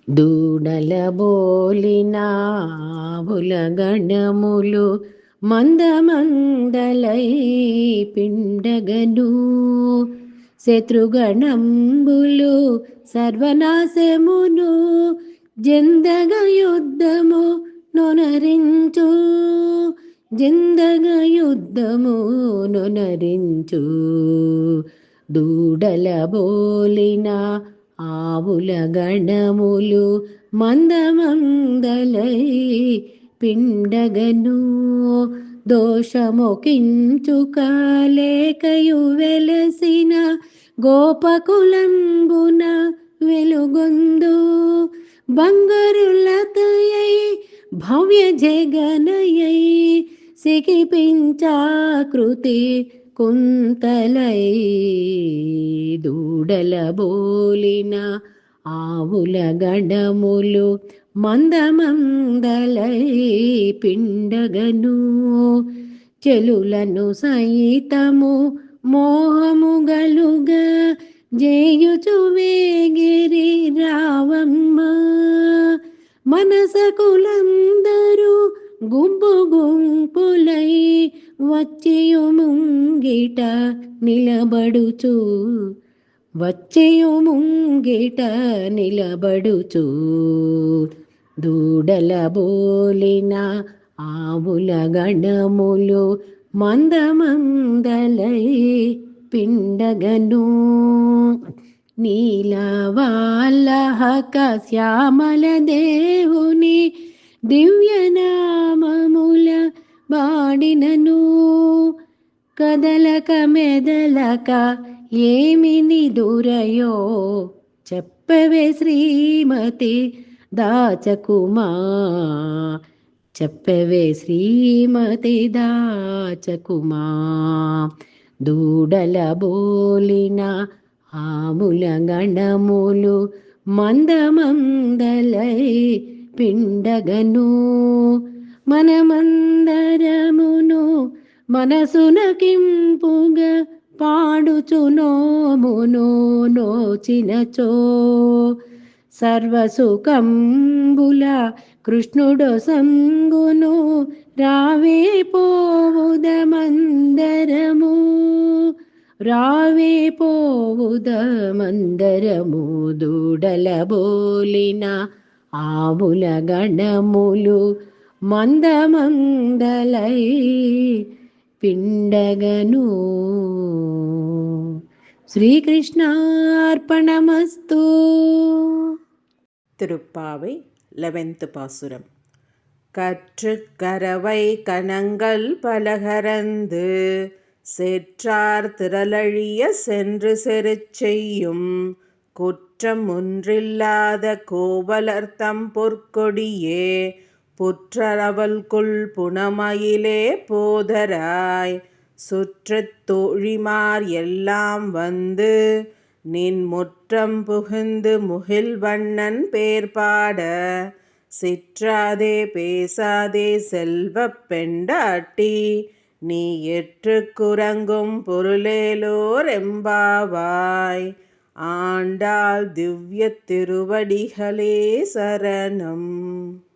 దూడల బోలిన ఆవులగణములు మందమందలై పిండగను. శత్రుగణంబులు సర్వనాశమును జందగ యుద్ధము నొనరించు. జందగ యుద్ధము నొనరించు. దూడల బోలిన ఆవుల గణములు మందమందలై పిండగను. దోషమొకించుకలేకయు వెలసిన గోపకులంబున వెలుగొందు. బంగారులతయై భవ్య జగనయై సిగిపించాకృతి కుంతలై. దూడల బోలిన ఆవుల గణములు మందమందలై పిండగను. చెలులను సైతము మోహము గలుగ జేయుచు వేగిరి రావమ్మ. మనసకులందరూ గుంపు గుంపులై వచ్చియు ముంగిట నిలబడుచు. వచ్చియు ముంగిట నిలబడుచు. దూడల బోలిన ఆవుల గణములు మందమందలై పిండగను. నీలవాల్లహక శ్యామల దేవుని దివ్యనామముల బాడినను. కదలక మెదలక ఏమి నిదురయో చెప్పవే శ్రీమతి దాచకుమా. చెప్పవే శ్రీమతి దాచకుమా. దూడల బోలిన ఆవుల గణములు మందమందలై పిండగను. మనమందరమును మనసునకింపుగా పాడుచునోమును నోచినచో. సర్వసుకంబుల కృష్ణుడు సంగును రావే పోవుదమందరము. రావే పోవుదమందరము. దూడల బోలిన ఆవుల గణములు మందమందలై పిండగను. శ్రీకృష్ణార్పణమస్తు. திருப்பாவை 11th பாசுரம். கற்று கரவை கணங்கள் பலகரந்து சேற்றார் திரளழிய சென்று செருச்செய்யும் குற்றம் ஒன்றில்லாத கோவலர்த்தம் பொற்கொடியே புற்றரவல்குள் புனமயிலே போதராய் சுற்றத் தோழிமார் எல்லாம் வந்து நின் முற்றம் புகுந்து முகில் வண்ணன் பேர் பாட சிற்றாதே பேசாதே செல்வப் பெண்டாட்டி நீ எற்று குறங்கும் பொருளேலோர் எம்பாவாய். ஆண்டாள் திவ்ய திருவடிகளே சரணம்.